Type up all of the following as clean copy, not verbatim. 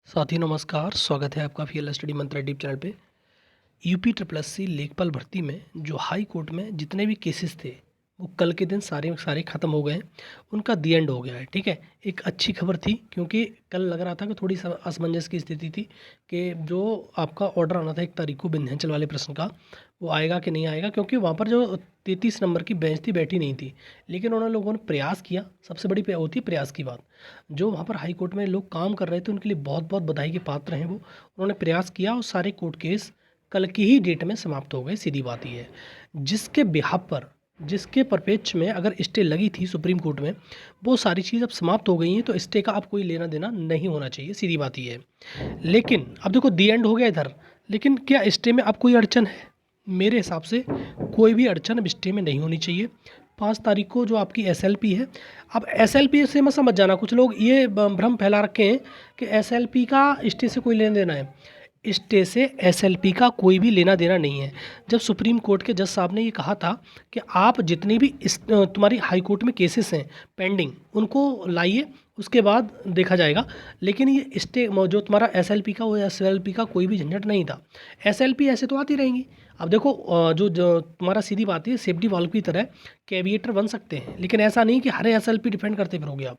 साथी नमस्कार, स्वागत है आपका फीएल स्टडी मंत्रा यूट्यूब चैनल पे। यूपी ट्रिपल एस सी लेखपाल भर्ती में जो हाई कोर्ट में जितने भी केसेस थे वो कल के दिन सारे सारे ख़त्म हो गए हैं। उनका दी एंड हो गया है। ठीक है, एक अच्छी खबर थी क्योंकि कल लग रहा था कि थोड़ी असमंजस की स्थिति थी कि जो आपका ऑर्डर आना था 1 तारीख को विंध्याचल वाले प्रश्न का, वो आएगा कि नहीं आएगा, क्योंकि वहाँ पर जो 33 नंबर की बेंच थी बैठी नहीं थी। लेकिन उन्होंने लोगों ने प्रयास किया, सबसे बड़ी होती है प्रयास की बात। जो वहाँ पर हाई कोर्ट में लोग काम कर रहे थे उनके लिए बहुत बहुत बधाई के पात्र हैं वो। उन्होंने प्रयास किया और सारे कोर्ट केस कल की ही डेट में समाप्त हो गए। सीधी बात ये है, जिसके बिहाफ पर, जिसके परपेच में अगर स्टे लगी थी सुप्रीम कोर्ट में, वो सारी चीज़ अब समाप्त हो गई हैं, तो स्टे का अब कोई लेना देना नहीं होना चाहिए। सीधी बात ये है। लेकिन अब देखो दी एंड हो गया इधर, लेकिन क्या स्टे में अब कोई अड़चन है? मेरे हिसाब से कोई भी अड़चन अब स्टे में नहीं होनी चाहिए। 5 तारीख को जो आपकी एसएलपी है, अब एसएलपी से मत समझ जाना, कुछ लोग ये भ्रम फैला रखे हैं कि एसएलपी का स्टे से कोई लेना देना है। स्टे से एसएलपी का कोई भी लेना देना नहीं है। जब सुप्रीम कोर्ट के जज साहब ने ये कहा था कि आप जितनी भी तुम्हारी हाई कोर्ट में केसेस हैं पेंडिंग, उनको लाइए, उसके बाद देखा जाएगा। लेकिन ये स्टे जो तुम्हारा एसएलपी का, वो एसएलपी का कोई भी झंझट नहीं था। एसएलपी ऐसे तो आती रहेंगी। अब देखो जो तुम्हारा सीधी बात है, सेफ्टी वाल्व की तरह कैविएटर बन सकते हैं, लेकिन ऐसा नहीं कि हर एसएलपी डिफेंड करते फिरोगे आप।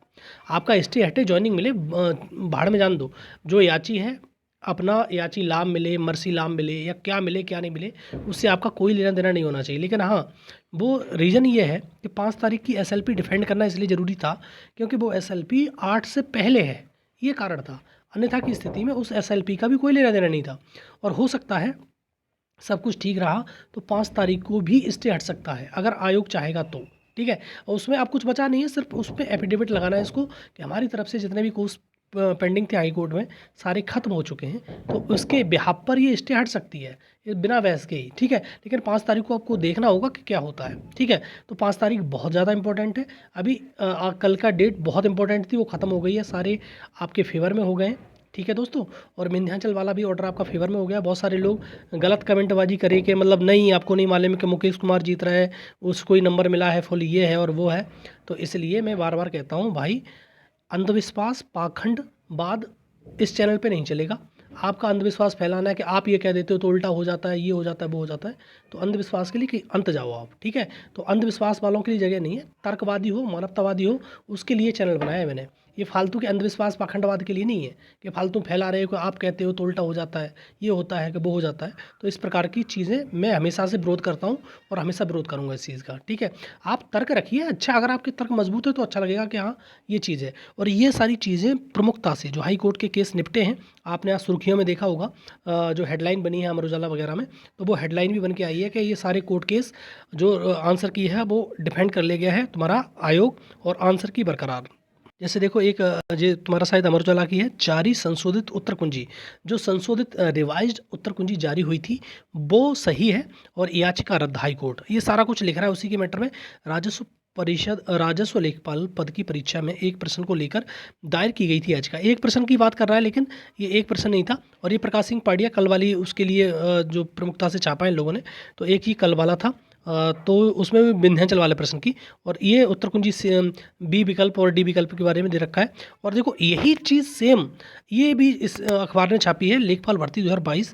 आपका स्टे हटे, ज्वाइनिंग मिले, भाड़ में जान दो। जो याची है अपना याची लाभ मिले, मर्सी लाभ मिले, या क्या मिले क्या नहीं मिले, उससे आपका कोई लेना देना नहीं होना चाहिए। लेकिन हाँ, वो रीज़न ये है कि 5 तारीख की एसएलपी डिफेंड करना इसलिए ज़रूरी था क्योंकि वो एसएलपी 8 से पहले है, ये कारण था। अन्यथा की स्थिति में उस एसएलपी का भी कोई लेना देना नहीं था। और हो सकता है सब कुछ ठीक रहा तो 5 तारीख को भी स्टे हट सकता है, अगर आयोग चाहेगा तो। ठीक है, और उसमें अब कुछ बचा नहीं है, सिर्फ उस पर एफिडेविट लगाना है इसको कि हमारी तरफ से जितने भी कोर्स पेंडिंग थे हाई कोर्ट में सारे खत्म हो चुके हैं, तो उसके बिहाफ पर ये स्टे हट सकती है, ये बिना बहस के ही। ठीक है, लेकिन 5 तारीख को आपको देखना होगा कि क्या होता है। ठीक है, तो 5 तारीख बहुत ज़्यादा इंपॉर्टेंट है। अभी कल का डेट बहुत इंपॉर्टेंट थी, वो ख़त्म हो गई है, सारे आपके फेवर में हो गए हैं। ठीक है दोस्तों, और विंध्याचल वाला भी ऑर्डर आपका फेवर में हो गया। बहुत सारे लोग गलत कमेंटबाजी करे कि मतलब नहीं, आपको नहीं मालूम कि मुकेश कुमार जीत रहा है, उसको ही नंबर मिला है, फुल ये है और वो है। तो इसलिए मैं बार बार कहता हूँ भाई, अंधविश्वास पाखंडवाद इस चैनल पे नहीं चलेगा। आपका अंधविश्वास फैलाना है कि आप ये कह देते हो तो उल्टा हो जाता है, ये हो जाता है, वो हो जाता है, तो अंधविश्वास के लिए कि अंत जाओ आप। ठीक है, तो अंधविश्वास वालों के लिए जगह नहीं है। तर्कवादी हो, मानवतावादी हो, उसके लिए चैनल बनाया है मैंने। ये फालतू के अंधविश्वास पाखंडवाद के लिए नहीं है कि फालतू फैला रहे हो कि आप कहते हो तो उल्टा हो जाता है, ये होता है कि वो हो जाता है। तो इस प्रकार की चीज़ें मैं हमेशा से विरोध करता हूँ और हमेशा विरोध करूँगा इस चीज़ का। ठीक है, आप तर्क रखिए, अच्छा अगर आपके तर्क मजबूत है तो अच्छा लगेगा कि हाँ ये चीज़ है। और ये सारी चीज़ें प्रमुखता से जो हाई कोर्ट के केस निपटे हैं, आपने आज सुर्खियों में देखा होगा, जो हेडलाइन बनी है अमर उजाला वगैरह में, तो वो हेडलाइन भी बन के आई है कि ये सारे कोर्ट केस जो आंसर की है वो डिफेंड कर ले गया है तुम्हारा आयोग, और आंसर की बरकरार। जैसे देखो एक जो तुम्हारा शायद अमर उजाला की है, जारी संशोधित उत्तर कुंजी, जो संशोधित रिवाइज्ड उत्तर कुंजी जारी हुई थी वो सही है, और याचिका रद्द हाई कोर्ट, ये सारा कुछ लिख रहा है उसी के मैटर में। राजस्व परिषद राजस्व लेखपाल पद की परीक्षा में एक प्रश्न को लेकर दायर की गई थी याचिका। एक प्रश्न की बात कर रहा है, लेकिन ये एक प्रश्न नहीं था। और ये प्रकाश सिंह पांड्या कल वाली उसके लिए जो प्रमुखता से छापा है इन लोगों ने, तो एक ही कल वाला था। तो उसमें भी विंध्याचल वाले प्रश्न की, और ये उत्तर कुंजी से बी विकल्प और डी विकल्प के बारे में दे रखा है। और देखो यही चीज़ सेम ये भी इस अखबार ने छापी है, लेखपाल भर्ती 2022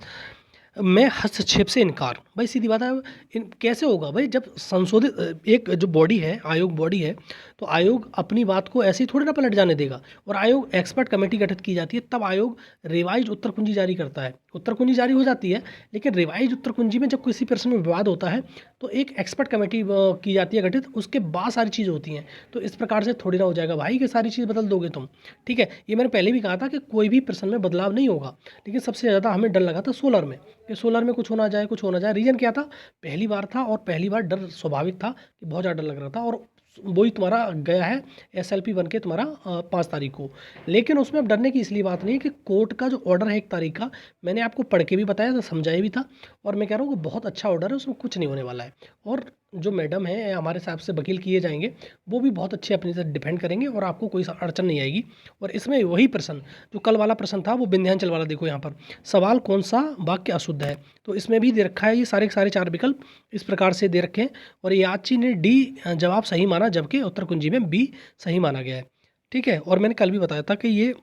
में हस्तक्षेप से इनकार। भाई सीधी बात है, कैसे होगा भाई, जब संशोधित एक जो बॉडी है, आयोग बॉडी है, तो आयोग अपनी बात को ऐसे ही थोड़ी ना पलट जाने देगा। और आयोग एक्सपर्ट कमेटी गठित की जाती है, तब आयोग रिवाइज उत्तर कुंजी जारी करता है। उत्तर कुंजी जारी हो जाती है, लेकिन रिवाइज उत्तर कुंजी में जब किसी प्रश्न में विवाद होता है तो एक एक्सपर्ट कमेटी की जाती है गठित, उसके बाद सारी चीज़ होती हैं। तो इस प्रकार से थोड़ी ना हो जाएगा भाई कि सारी चीज़ बदल दोगे तुम। ठीक है, ये मैंने पहले भी कहा था कि कोई भी प्रश्न में बदलाव नहीं होगा, लेकिन सबसे ज़्यादा हमें डर लगा था सोलर में, कि सोलर में कुछ होना जाए, कुछ होना जाए। रीज़न क्या था, पहली बार था और पहली बार डर स्वाभाविक था कि बहुत ज़्यादा डर लग रहा था। और वही तुम्हारा गया है एसएलपी बन के तुम्हारा 5 तारीख को। लेकिन उसमें अब डरने की इसलिए बात नहीं है कि कोर्ट का जो ऑर्डर है 1 तारीख का, मैंने आपको पढ़ के भी बताया था, समझाया भी था, और मैं कह रहा हूँ कि बहुत अच्छा ऑर्डर है, उसमें कुछ नहीं होने वाला है। और जो मैडम है हमारे हिसाब से वकील किए जाएंगे, वो भी बहुत अच्छे अपनी तरह डिफेंड करेंगे और आपको कोई अड़चन नहीं आएगी। और इसमें वही प्रश्न जो कल वाला प्रश्न था, वो विंध्याचल वाला, देखो यहाँ पर सवाल कौन सा वाक्य अशुद्ध है, तो इसमें भी दे रखा है ये सारे के सारे 4 विकल्प इस प्रकार से दे रखे हैं। और याची ने डी जवाब सही माना, जबकि उत्तर कुंजी में बी सही माना गया है। ठीक है, और मैंने कल भी बताया था कि ये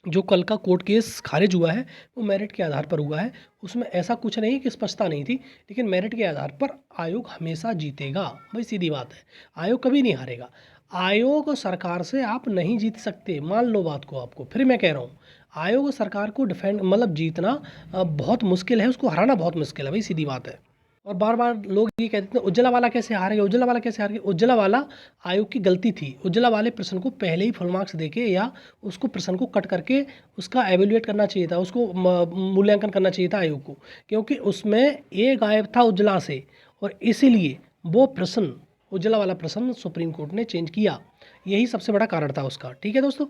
जो कल का कोर्ट केस खारिज हुआ है वो मेरिट के आधार पर हुआ है। उसमें ऐसा कुछ नहीं कि स्पष्टता नहीं थी, लेकिन मेरिट के आधार पर आयोग हमेशा जीतेगा। भाई सीधी बात है, आयोग कभी नहीं हारेगा। आयोग और सरकार से आप नहीं जीत सकते, मान लो बात को। आपको फिर मैं कह रहा हूँ, आयोग और सरकार को डिफेंड मतलब जीतना बहुत मुश्किल है, उसको हराना बहुत मुश्किल है। भाई सीधी बात है। और बार बार लोग ये कहते हैं उज्ज्वला वाला कैसे हार गया, उज्ज्वला वाला कैसे हार गया। उज्ज्वला वाला आयोग की गलती थी। उज्ज्वला वाले प्रश्न को पहले ही फुल मार्क्स देके या उसको प्रश्न को कट करके उसका एवेल्युएट करना चाहिए था, उसको मूल्यांकन करना चाहिए था आयोग को, क्योंकि उसमें ए गायब था उज्ज्वला से, और इसीलिए वो प्रश्न, उज्ज्वला वाला प्रश्न सुप्रीम कोर्ट ने चेंज किया। यही सबसे बड़ा कारण था उसका। ठीक है दोस्तों,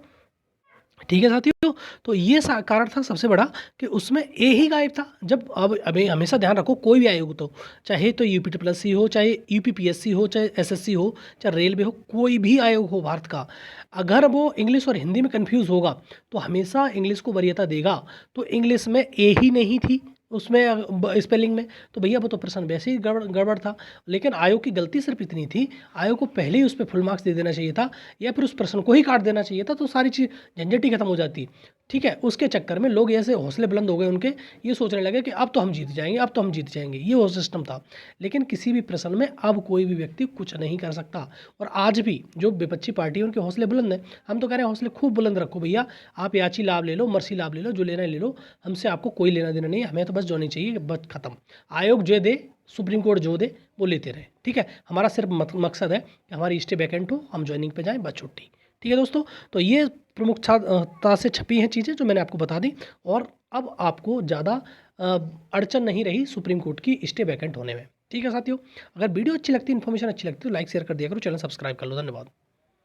ठीक है साथियों। तो ये कारण था सबसे बड़ा कि उसमें ए ही गायब था। जब अब अभी हमेशा ध्यान रखो, कोई भी आयोग तो चाहे तो यूपी ट्रिपल सी हो, चाहे यूपीपीएससी हो, चाहे एसएससी हो, चाहे रेलवे हो, कोई भी आयोग हो भारत का, अगर वो इंग्लिश और हिंदी में कंफ्यूज होगा तो हमेशा इंग्लिश को वरीयता देगा। तो इंग्लिश में ए ही नहीं थी उसमें स्पेलिंग में, तो भैया वो तो प्रश्न वैसे ही गड़बड़ था। लेकिन आयोग की गलती सिर्फ इतनी थी, आयोग को पहले ही उस पर फुल मार्क्स दे देना चाहिए था, या फिर उस प्रश्न को ही काट देना चाहिए था, तो सारी चीज़ झंझट ही खत्म हो जाती। ठीक है, उसके चक्कर में लोग ऐसे हौसले बुलंद हो गए उनके, ये सोचने लगे कि अब तो हम जीत जाएंगे, अब तो हम जीत जाएंगे, ये वो सिस्टम था। लेकिन किसी भी प्रश्न में अब कोई भी व्यक्ति कुछ नहीं कर सकता। और आज भी जो विपक्षी पार्टी है उनके हौसले बुलंद हैं। हम तो कह रहे हैं हौसले खूब बुलंद रखो भैया, आप याची लाभ ले लो, मर्सी लाभ ले लो, जो लेना है ले लो, हमसे आपको कोई लेना देना नहीं है, हमें तो बस जो नहीं चाहिए, बस खत्म। आयोग जो दे, सुप्रीम कोर्ट जो दे, वो लेते रहे। ठीक है, हमारा सिर्फ मकसद है कि हमारी स्टे वैकेंट हो, हम ज्वाइनिंग पे जाएं, बस छुट्टी। ठीक है दोस्तों, तो ये प्रमुखता से छपी हैं चीज़ें जो मैंने आपको बता दी, और अब आपको ज़्यादा अड़चन नहीं रही सुप्रीम कोर्ट की स्टे वैकेंट होने में। ठीक है साथियों, अगर वीडियो अच्छी लगती है, इन्फॉर्मेशन अच्छी लगती है तो लाइक शेयर कर दिया करो, चैनल सब्सक्राइब कर लो। धन्यवाद।